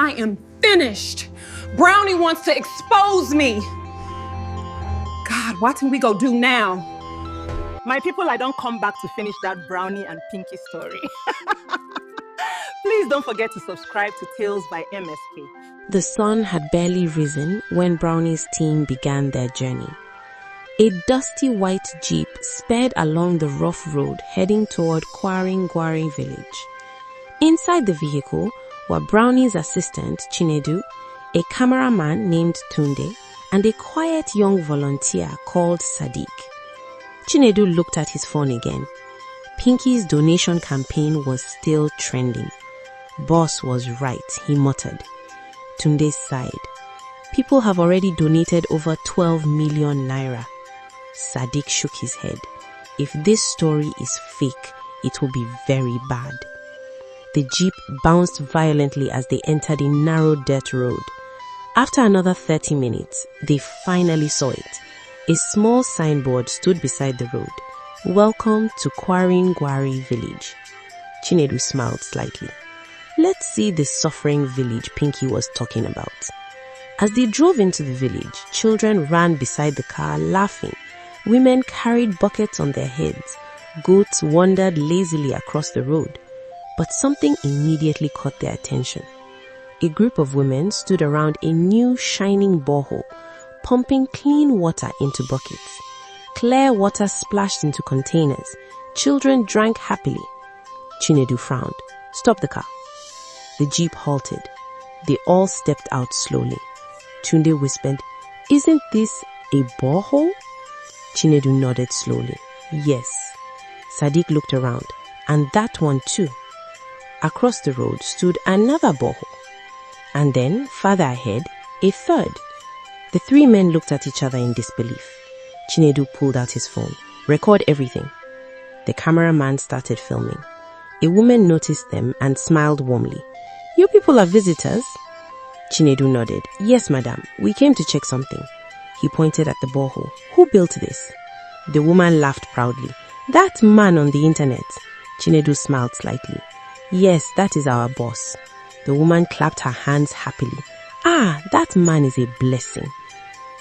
I am finished. Brownie wants to expose me. God, what can we go do now? My people, I don't come back to finish that Brownie and Pinky story. Please don't forget to subscribe to Tales by MSK. The sun had barely risen when Brownie's team began their journey. A dusty white jeep sped along the rough road heading toward Kwarin village. Inside the vehicle were Brownie's assistant, Chinedu, a cameraman named Tunde, and a quiet young volunteer called Sadiq. Chinedu looked at his phone again. Pinky's donation campaign was still trending. Boss was right, he muttered. Tunde sighed. People have already donated over 12 million naira. Sadiq shook his head. If this story is fake, it will be very bad. The jeep bounced violently as they entered a narrow dirt road. After another 30 minutes, they finally saw it. A small signboard stood beside the road. Welcome to Kwarin village. Chinedu smiled slightly. Let's see the suffering village Pinky was talking about. As they drove into the village, children ran beside the car laughing. Women carried buckets on their heads. Goats wandered lazily across the road. But something immediately caught their attention. A group of women stood around a new shining borehole, pumping clean water into buckets. Clear water splashed into containers. Children drank happily. Chinedu frowned. Stop the car. The jeep halted. They all stepped out slowly. Tunde whispered, Isn't this a borehole? Chinedu nodded slowly. Yes. Sadiq looked around, and that one too. Across the road stood another borehole. And then, farther ahead, a third. The three men looked at each other in disbelief. Chinedu pulled out his phone. Record everything. The cameraman started filming. A woman noticed them and smiled warmly. You people are visitors? Chinedu nodded. Yes, madam. We came to check something. He pointed at the borehole. Who built this? The woman laughed proudly. That man on the internet. Chinedu smiled slightly. Yes, that is our boss. The woman clapped her hands happily. Ah, that man is a blessing.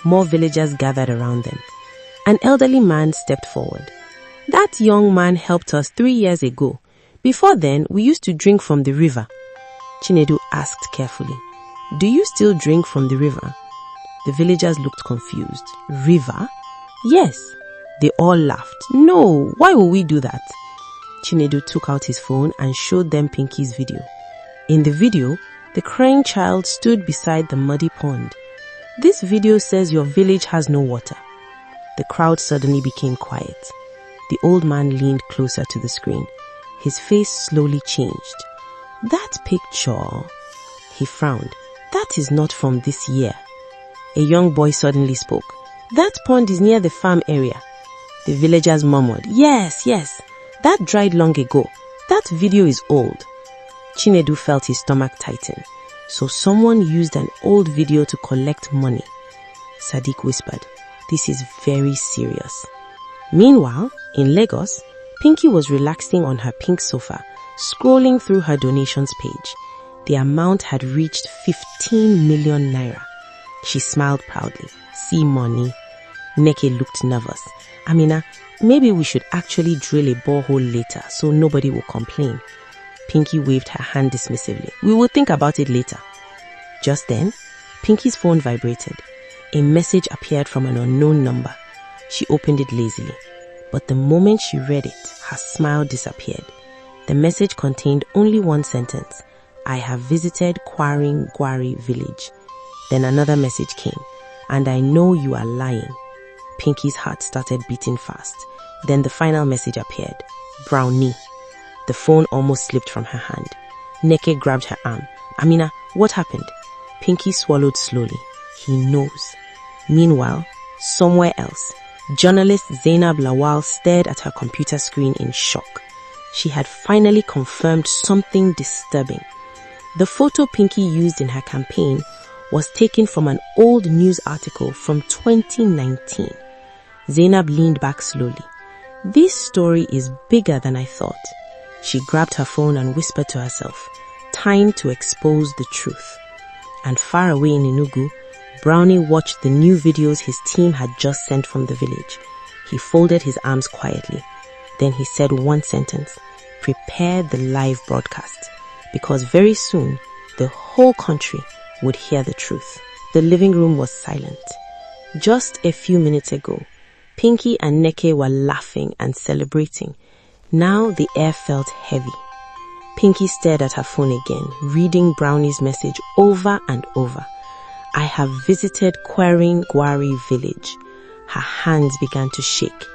More villagers gathered around them. An elderly man stepped forward. That young man helped us 3 years ago. Before then, we used to drink from the river. Chinedu asked carefully, Do you still drink from the river? The villagers looked confused. River? Yes. They all laughed. No, why would we do that? Chinedu took out his phone and showed them Pinky's video. In the video, the crying child stood beside the muddy pond. This video says your village has no water. The crowd suddenly became quiet. The old man leaned closer to the screen. His face slowly changed. That picture, he frowned, that is not from this year. A young boy suddenly spoke. That pond is near the farm area. The villagers murmured, Yes, that dried long ago. That video is old. Chinedu felt his stomach tighten. So someone used an old video to collect money. Sadiq whispered, This is very serious. Meanwhile, in Lagos, Pinky was relaxing on her pink sofa, scrolling through her donations page. The amount had reached 15 million naira. She smiled proudly. See money. Neke looked nervous. Amina, maybe we should actually drill a borehole later so nobody will complain. Pinky waved her hand dismissively. We will think about it later. Just then, Pinky's phone vibrated. A message appeared from an unknown number. She opened it lazily. But the moment she read it, her smile disappeared. The message contained only one sentence. I have visited Kwarin village. Then another message came. And I know you are lying. Pinky's heart started beating fast. Then the final message appeared. Brownie. The phone almost slipped from her hand. Neke grabbed her arm. Amina, what happened? Pinky swallowed slowly. He knows. Meanwhile, somewhere else, journalist Zainab Lawal stared at her computer screen in shock. She had finally confirmed something disturbing. The photo Pinky used in her campaign was taken from an old news article from 2019. Zainab leaned back slowly. This story is bigger than I thought. She grabbed her phone and whispered to herself, time to expose the truth. And far away in Enugu, Brownie watched the new videos his team had just sent from the village. He folded his arms quietly. Then he said one sentence: prepare the live broadcast, because very soon the whole country would hear the truth. The living room was silent. Just a few minutes ago, Pinky and Neke were laughing and celebrating. Now the air felt heavy. Pinky stared at her phone again, reading Brownie's message over and over. I have visited Kwaring Gwari village. Her hands began to shake.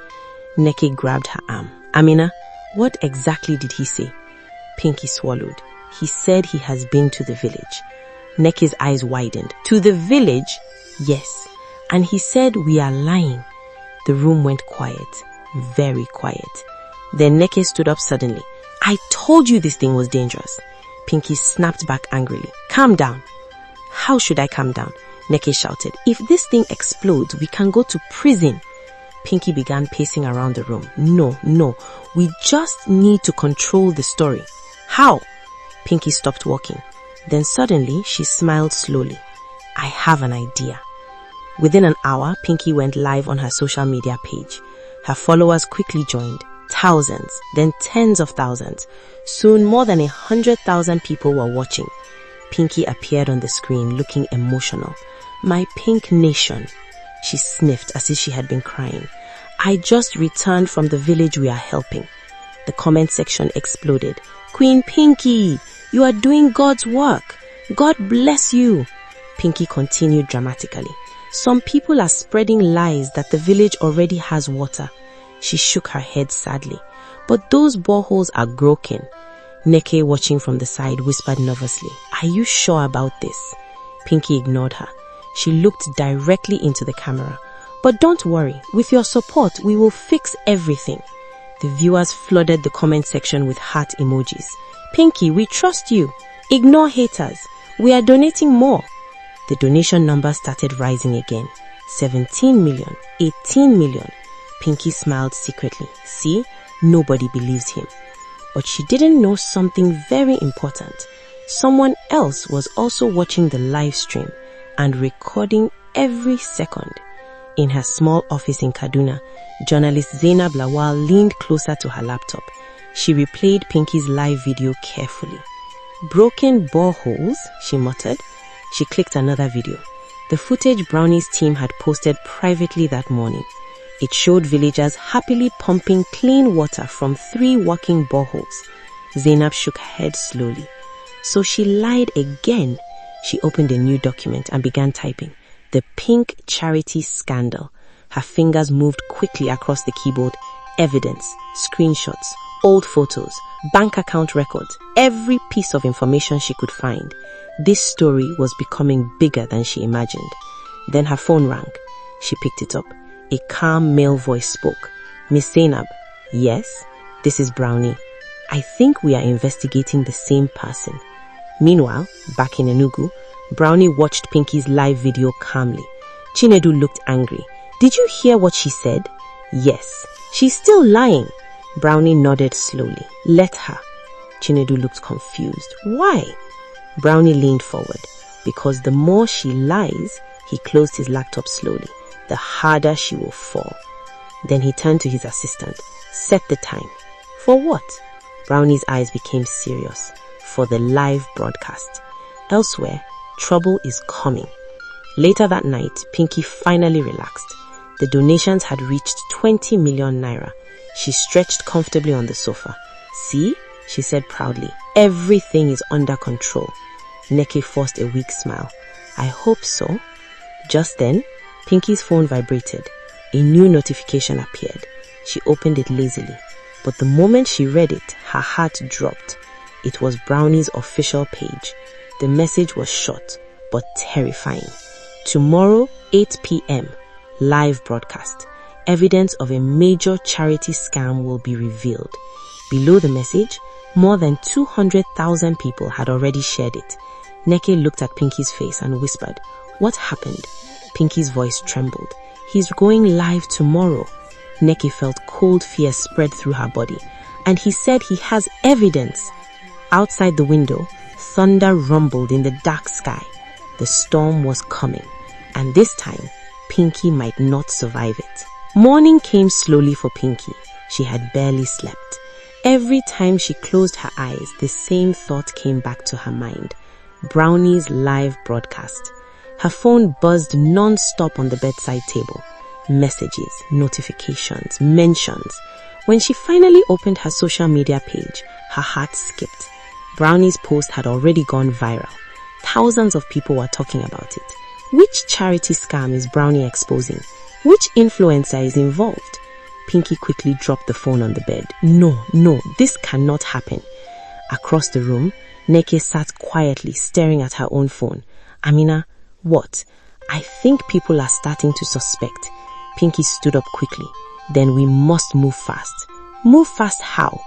Neke grabbed her arm. Amina, what exactly did he say? Pinky swallowed. He said he has been to the village. Neke's eyes widened. To the village? Yes. And he said we are lying. The room went quiet. Very quiet. Then Neke stood up suddenly. I told you this thing was dangerous. Pinky snapped back angrily. Calm down. How should I calm down? Neke shouted. If this thing explodes, we can go to prison. Pinky began pacing around the room. No. We just need to control the story. How? Pinky stopped walking. Then suddenly, she smiled slowly. I have an idea. Within an hour, Pinky went live on her social media page. Her followers quickly joined. Thousands, then tens of thousands. Soon more than 100,000 people were watching. Pinky appeared on the screen looking emotional. My pink nation. She sniffed as if she had been crying. I just returned from the village we are helping. The comment section exploded. Queen Pinky, you are doing God's work. God bless you. Pinky continued dramatically. Some people are spreading lies that the village already has water. She shook her head sadly. But those boreholes are broken. Neke, watching from the side, whispered nervously. Are you sure about this? Pinky ignored her. She looked directly into the camera. But don't worry, with your support, we will fix everything. The viewers flooded the comment section with heart emojis. Pinky, we trust you. Ignore haters. We are donating more. The donation number started rising again. 17 million, 18 million. Pinky smiled secretly. See, nobody believes him. But she didn't know something very important. Someone else was also watching the live stream and recording every second. In her small office in Kaduna, journalist Zainab Lawal leaned closer to her laptop. She replayed Pinky's live video carefully. Broken boreholes, she muttered. She clicked another video. The footage Brownie's team had posted privately that morning. It showed villagers happily pumping clean water from 3 working boreholes. Zainab shook her head slowly. So she lied again. She opened a new document and began typing. The Pink Charity Scandal. Her fingers moved quickly across the keyboard. Evidence, screenshots, old photos, bank account records, every piece of information she could find. This story was becoming bigger than she imagined. Then her phone rang. She picked it up. A calm male voice spoke. Miss Zainab. Yes, this is Brownie. I think we are investigating the same person. Meanwhile, back in Enugu, Brownie watched Pinky's live video calmly. Chinedu looked angry. Did you hear what she said? Yes. She's still lying. Brownie nodded slowly. Let her. Chinedu looked confused. Why? Brownie leaned forward. Because the more she lies, he closed his laptop slowly, the harder she will fall. Then he turned to his assistant. Set the time. For what? Brownie's eyes became serious. For the live broadcast. Elsewhere, trouble is coming. Later that night, Pinky finally relaxed. The donations had reached 20 million naira. She stretched comfortably on the sofa. See, she said proudly, everything is under control. Neke forced a weak smile. I hope so. Just then, Pinky's phone vibrated. A new notification appeared. She opened it lazily. But the moment she read it, her heart dropped. It was Brownie's official page. The message was short, but terrifying. Tomorrow, 8 p.m., live broadcast. Evidence of a major charity scam will be revealed. Below the message, more than 200,000 people had already shared it. Neke looked at Pinky's face and whispered, What happened? Pinky's voice trembled. He's going live tomorrow. Neke felt cold fear spread through her body. And he said he has evidence. Outside the window, thunder rumbled in the dark sky. The storm was coming, and this time, Pinky might not survive it. Morning came slowly for Pinky. She had barely slept. Every time she closed her eyes, the same thought came back to her mind. Brownie's live broadcast. Her phone buzzed non-stop on the bedside table. Messages, notifications, mentions. When she finally opened her social media page, her heart skipped. Brownie's post had already gone viral. Thousands of people were talking about it. Which charity scam is Brownie exposing? Which influencer is involved? Pinky quickly dropped the phone on the bed. No, this cannot happen. Across the room, Neke sat quietly staring at her own phone. Amina, what? I think people are starting to suspect. Pinky stood up quickly. Then we must move fast. Move fast how?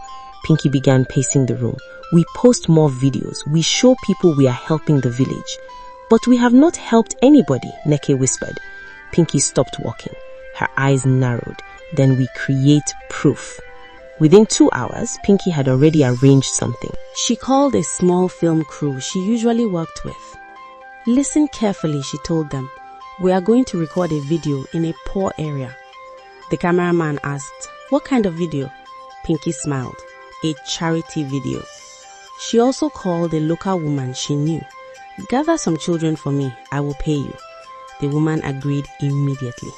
Pinky began pacing the room. We post more videos. We show people we are helping the village. But we have not helped anybody, Neke whispered. Pinky stopped walking. Her eyes narrowed. Then we create proof. Within 2 hours, Pinky had already arranged something. She called a small film crew she usually worked with. Listen carefully, she told them. We are going to record a video in a poor area. The cameraman asked, what kind of video? Pinky smiled. A charity video. She also called a local woman she knew. Gather some children for me, I will pay you. The woman agreed immediately.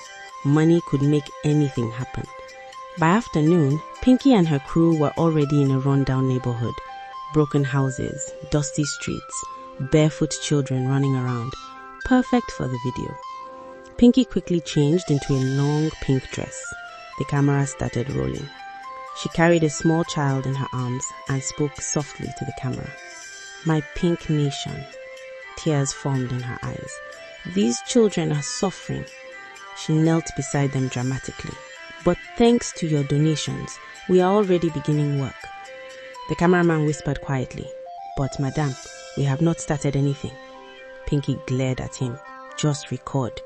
Money could make anything happen. By afternoon, Pinky and her crew were already in a rundown neighborhood. Broken houses, dusty streets, barefoot children running around. Perfect for the video. Pinky quickly changed into a long pink dress. The camera started rolling. She carried a small child in her arms and spoke softly to the camera. My pink nation. Tears formed in her eyes. These children are suffering. She knelt beside them dramatically. But thanks to your donations, we are already beginning work. The cameraman whispered quietly, but madam, we have not started anything. Pinky glared at him. Just record.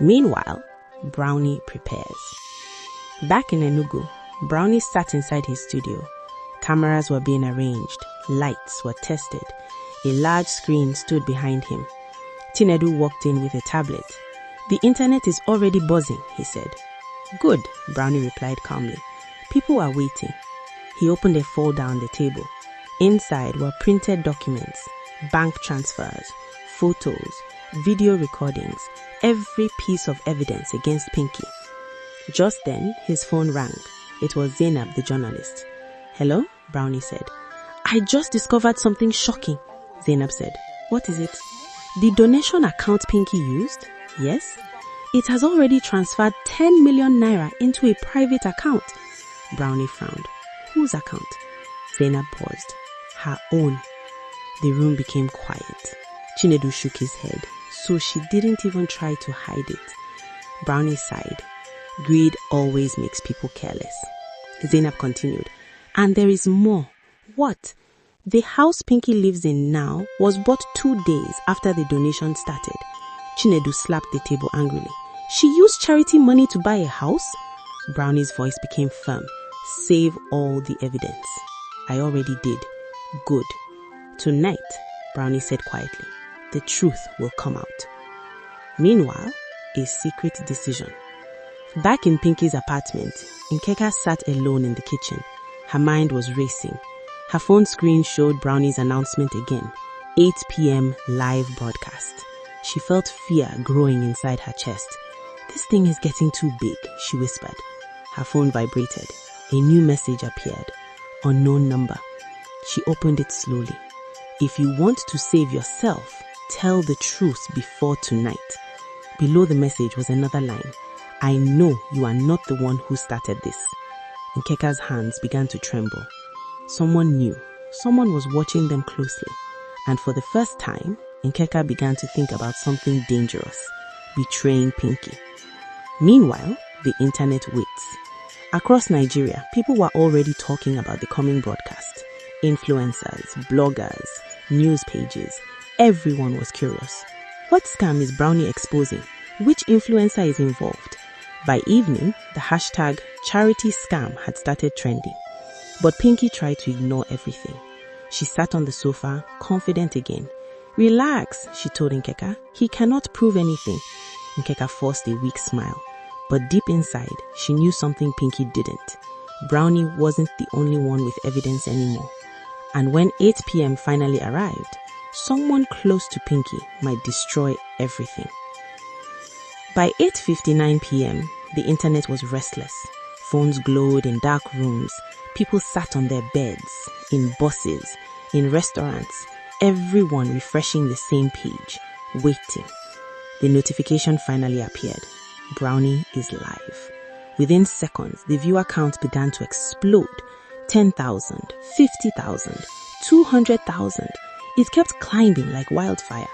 Meanwhile, Brownie prepares. Back in Enugu, Brownie sat inside his studio. Cameras were being arranged. Lights were tested. A large screen stood behind him. Chinedu walked in with a tablet. The internet is already buzzing, he said. Good, Brownie replied calmly. People are waiting. He opened a folder on the table. Inside were printed documents, bank transfers, photos, video recordings, every piece of evidence against Pinky. Just then, his phone rang. It was Zainab, the journalist. Hello, Brownie said. I just discovered something shocking, Zainab said. What is it? The donation account Pinky used? Yes. It has already transferred 10 million naira into a private account. Brownie frowned. Whose account? Zainab paused. Her own. The room became quiet. Chinedu shook his head, so she didn't even try to hide it. Brownie sighed. Greed always makes people careless. Zainab continued. And there is more. What? The house Pinky lives in now was bought 2 days after the donation started. Chinedu slapped the table angrily. She used charity money to buy a house? Brownie's voice became firm. Save all the evidence. I already did. Good. Tonight, Brownie said quietly, the truth will come out. Meanwhile, a secret decision. Back in Pinky's apartment, Nkeka sat alone in the kitchen. Her mind was racing. Her phone screen showed Brownie's announcement again. 8 p.m. live broadcast. She felt fear growing inside her chest. This thing is getting too big, she whispered. Her phone vibrated. A new message appeared. Unknown number. She opened it slowly. If you want to save yourself, tell the truth before tonight. Below the message was another line. I know you are not the one who started this. Nkeka's hands began to tremble. Someone knew. Someone was watching them closely. And for the first time, Nkeka began to think about something dangerous. Betraying Pinky. Meanwhile, the internet waits. Across Nigeria, people were already talking about the coming broadcast. Influencers, bloggers, news pages. Everyone was curious. What scam is Brownie exposing? Which influencer is involved? By evening, the hashtag #CharityScam had started trending. But Pinky tried to ignore everything. She sat on the sofa, confident again. Relax, she told Nkeka. He cannot prove anything. Nkeka forced a weak smile. But deep inside, she knew something Pinky didn't. Brownie wasn't the only one with evidence anymore. And when 8 p.m. finally arrived, someone close to Pinky might destroy everything. By 8:59 p.m., the internet was restless. Phones glowed in dark rooms. People sat on their beds, in buses, in restaurants, everyone refreshing the same page, waiting. The notification finally appeared. Brownie is live. Within seconds, the viewer count began to explode. 10,000, 50,000, 200,000. It kept climbing like wildfire.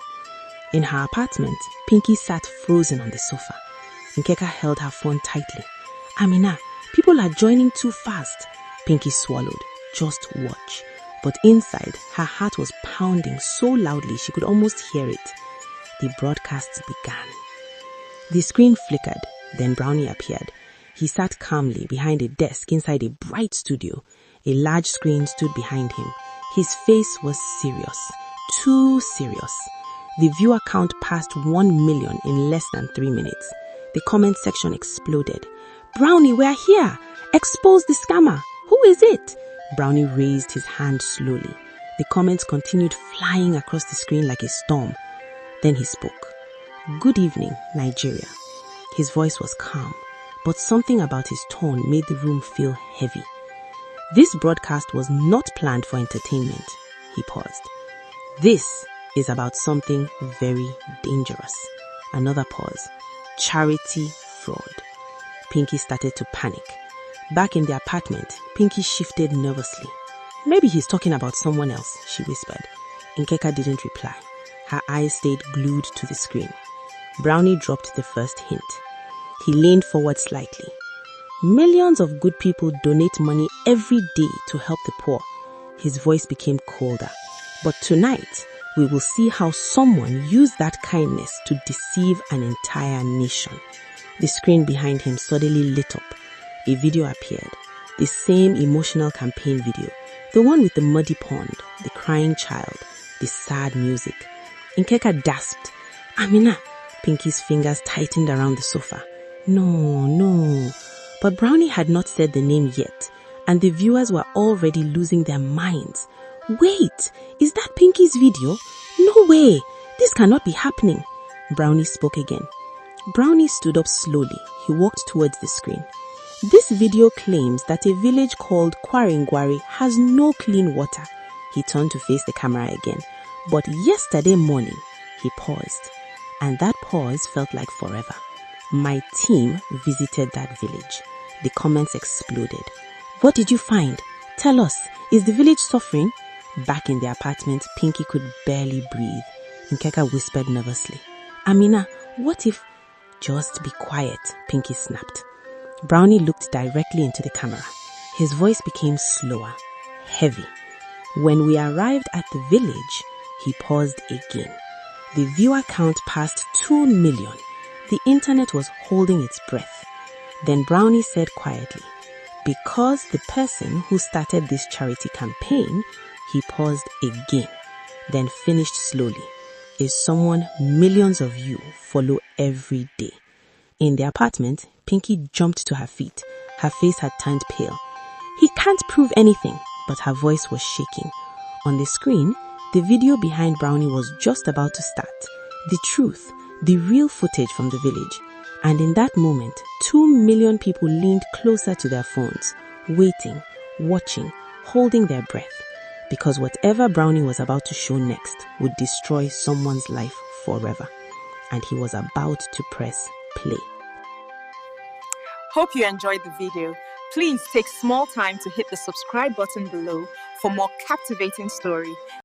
In her apartment, Pinky sat frozen on the sofa. Nkeka held her phone tightly. Amina, people are joining too fast. Pinky swallowed. Just watch. But inside, her heart was pounding so loudly she could almost hear it. The broadcast began. The screen flickered, then Brownie appeared. He sat calmly behind a desk inside a bright studio. A large screen stood behind him. His face was serious. Too serious. The viewer count passed 1 million in less than 3 minutes. The comment section exploded. Brownie, we're here! Expose the scammer! Who is it? Brownie raised his hand slowly. The comments continued flying across the screen like a storm. Then he spoke. Good evening, Nigeria. His voice was calm, but something about his tone made the room feel heavy. This broadcast was not planned for entertainment. He paused. This is about something very dangerous. Another pause. Charity fraud. Pinky started to panic. Back in the apartment, Pinky shifted nervously. Maybe he's talking about someone else, she whispered. Nkeka didn't reply. Her eyes stayed glued to the screen. Brownie dropped the first hint. He leaned forward slightly. Millions of good people donate money every day to help the poor. His voice became colder. But tonight, we will see how someone used that kindness to deceive an entire nation. The screen behind him suddenly lit up. A video appeared. The same emotional campaign video. The one with the muddy pond, the crying child, the sad music. Nkeka gasped. Amina! Pinky's fingers tightened around the sofa. No. But Brownie had not said the name yet, and the viewers were already losing their minds. Wait! Is that Pinky's video? No way! This cannot be happening. Brownie spoke again. Brownie stood up slowly. He walked towards the screen. This video claims that a village called Kwaringwari has no clean water. He turned to face the camera again. But yesterday morning, he paused. And that pause felt like forever. My team visited that village. The comments exploded. What did you find? Tell us, is the village suffering? Back in the apartment, Pinky could barely breathe. Nkeka whispered nervously. Amina, what if... Just be quiet, Pinky snapped. Brownie looked directly into the camera. His voice became slower, heavy. When we arrived at the village, he paused again. The viewer count passed 2 million. The internet was holding its breath. Then Brownie said quietly, because the person who started this charity campaign, he paused again, then finished slowly, is someone millions of you follow every day. In the apartment, Pinky jumped to her feet. Her face had turned pale. He can't prove anything, but her voice was shaking. On the screen, the video behind Brownie was just about to start. The truth, the real footage from the village. And in that moment, 2 million people leaned closer to their phones, waiting, watching, holding their breath. Because whatever Brownie was about to show next would destroy someone's life forever. And he was about to press play. Hope you enjoyed the video. Please take small time to hit the subscribe button below for more captivating story.